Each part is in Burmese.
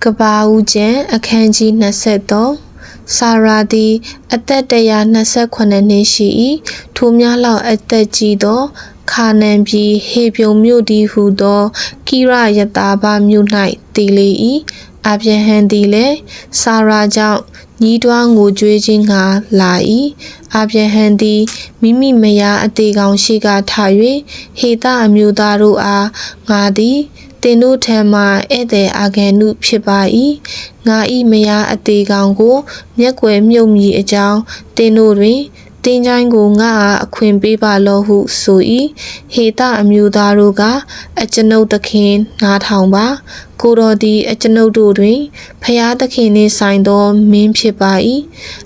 ကဘာဦးကျန်အခန်းကြီး23ဆာရာသည်အသက်128နှစ်ရှိ၏ထိုများလောက်အသက်ကြီးသောခါနန်ပြည်ဟေပြုံမြို့သည်ဟုသောကိရယတာဘမြို့၌တည်လေ၏အာဗြဟံသည်လည်းဆာရာကြောင့်ညီးတွားငိုကြွေးခြင်းငှာလာ၏အာဗြဟံသည်မိမိမယားအသေးကောင်ရှိကထ၍ဟေသအမျိုးသားတို့အားငါသည်တင်တို့ထံမှဧည့်သည်အာဂန္တုဖြစ်ပါ၏ငါ၏မယားအသေးကောင်ကိုမျက်ွယ်မြုပ်မည်အကြောင်းတင်တို့တွင်တင်းချိုင်းကိုငါအားအခွင့်ပေးပါလောဟုဆို၏ဟေသအမျိုးသားတို့ကအကျွန်ုပ်သခင်နားထောင်ပါကိုတော်သည်အကျွန်ုပ်တို့တွင်ဖျားသခင်နှင့်ဆိုင်သောမင်းဖြစ်ပါ၏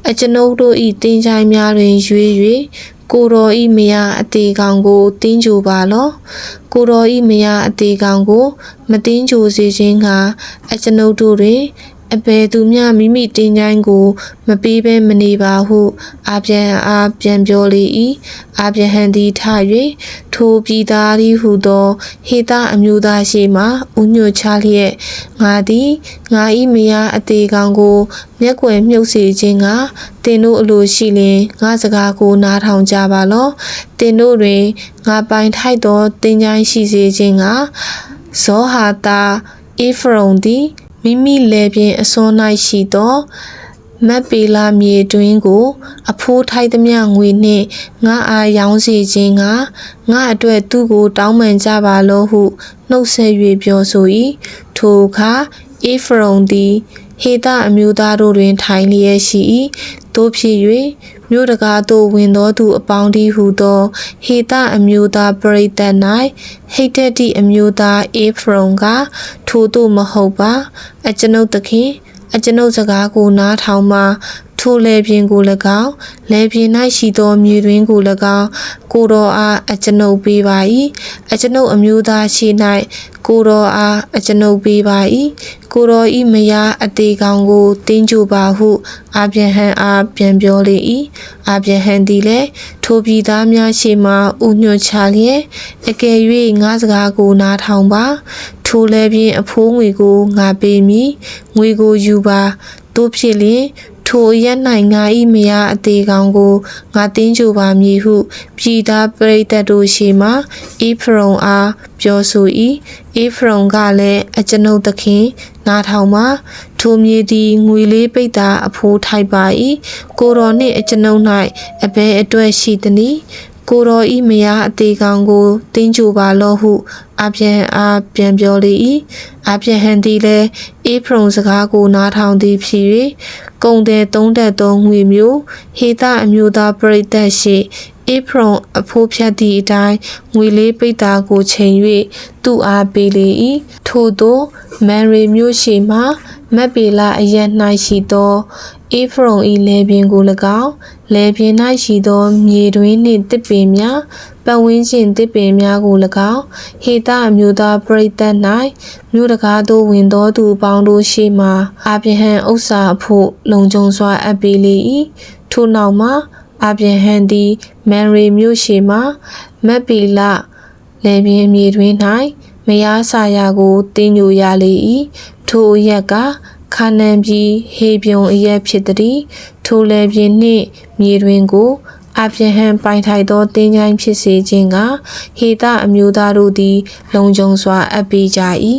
အကျွန်ုပ်တို့၏တင်းချိုင်းများတွင်ရွေ၍ကိုတော်၏မယားအသေးကောင်ကိုတင်းကြိုပါလောကိုတော်၏မယားအသေးကောင်ကိုမတင်းကြိုစေခြင်းကအကျွန်ုပ်တို့တွင်အဘယ်သူမျှမိမိတင်းချိုင်းကိုမပေးဘဲမနေပါဟုအာဗြဟံအားပြန်ပြောလေ၏အာဗြဟံသည်ထ၍ထိုပြည်သားသည်ဟုသောဟေသအမျိုးသားရှိမှဥညွတ်ချလျက်ငါသည်ငါ၏မယားအသေးကောင်ကိုမျက်ွယ်မြုပ်စေခြင်းကတင်တို့အလိုရှိလျင်ငါစကားကိုနားထောင်ကြပါလောတင်တို့တွင်ငါပိုင်ထိုက်သောတင်းချိုင်းရှိစေခြင်းကဇောဟာတာအေဖရုန်သည်မိမိလေပြင်းအစွန်း၌ရှိသောမက်ပေလာမြေတွင်ကိုအဖိုးထိုက်သမျှငွေနှင့်ငါအားရောင်းစေခြင်းကငါအတွက်သူ့ကိုတောင်းပန်ကြပါလောဟုနှုတ်ဆက်၍ပြောဆို၏ထိုအခါအေဖရုန်သည်ဟေသအမျိုးသားတို့တွင်ထိုင်လျက်ရှိ၏တို့ဖြစ်၍မြို့တကာသို့ဝင်သောသူအပေါင်းတည်းဟုသောဟေသအမျိုးသားပရိသတ်၌ဟိတ္တိအမျိုးသားအေဖရုန်ကထိုသို့မဟုတ်ပါအကျွန်ုပ်သခင်အကျွန်ုပ်စကားကိုနားထောင်မှထိုလေပြင်းကို၎င်းလေပြင်း၌ရှိသောမြေတွင်ကို၎င်းကိုတော်အားအကျွန်ုပ်ပေးပါ၏အကျွန်ုပ်အမျိုးသားရှိ၌ကိုတော်အားအကျွန်ုပ်ပေးပါ၏ကိုတော်၏မယားအသေးကောင်ကိုတင်းကြိုပါဟုအာဗြဟံအားပြန်ပြောလေ၏အာဗြဟံသည်လည်းထိုပြည်သားများရှိမှဥညွှတ်ချလျက်အကယ်၍ငါစကားကိုနားထောင်ပါထိုလေပြင်းအဖိုးငွေကိုငါပေးမည်ငွေကိုယူပါတို့ဖြစ်လျင်ထိုရက်၌ငါ၏မယားအသေးကောင်ကိုငါတင်းကြိုပါမည်ဟုပြည်သားပရိသတ်တို့ရှိမှအေဖရုန်အားပြောဆို၏အေဖရုန်ကလည်းအကျွန်ုပ်သခင်နားထောင်ပါထိုမြေသည်ငွေလေးပိတ်တာအဖိုးထိုက်ပါ၏ကိုတော်နှင့်အကျွန်ုပ်၌အဘယ်အတွက်ရှိသနည်းကိုတော်၏မယားအသေးကောင်ကိုတင်းကြိုပါလောဟုအာဗြဟံအားပြန်ပြောလေ၏အာဗြဟံသည်လည်းအေဖရုန်စကားကိုနားထောင်သည်ဖြစ်၍ကုန်သည်သုံးသက်သောငွေမျိုးဟေသအမျိုးသားပရိသတ်ရှိအေဖရုန်အဖိုးဖြတ်သည့်အတိုင်းငွေလေးပိတ်တာကိုချိန်၍သူ့အားပေးလေ၏ထို့သောမန်ရီမျိုးရှိမှမက်ပေလာအရက်၌ရှိသောအေဖရုန်၏လေပြင်းကို၎င်းလေပြင်း၌ရှိသောမြေတွင်နှင့်တစ်ပင်များပတ်ဝန်းကျင်တစ်ပင်များကို၎င်းဟေသအမျိုးသားပရိသတ်၌မြို့တကားသို့ဝင်သောသူပေါင်းတို့ရှိမှအာဗြဟံဥစ္စာအဖို့လုံခြုံစွာအပ်ပေးလေ၏ထို့နောက်မှအာဗြဟံသည်မန်ရီမြို့ရှိမှမက်ပေလလေပြင်းမြေတွင်၌မယားစာယာကိုတင်းညိုရလေ၏ထိုအရက်ကခါနန်ပြည်ဟေပြုံအရက်ဖြစ်သည်ထိုလေပြင်းနှင့်မြေတွင်ကိုအာဗြဟံပိုင်ထိုက်သောတင်းချိုင်းဖြစ်စေခြင်းကဟေသအမျိုးသားတို့သည်လုံခြုံစွာအပ်ပေးကြ၏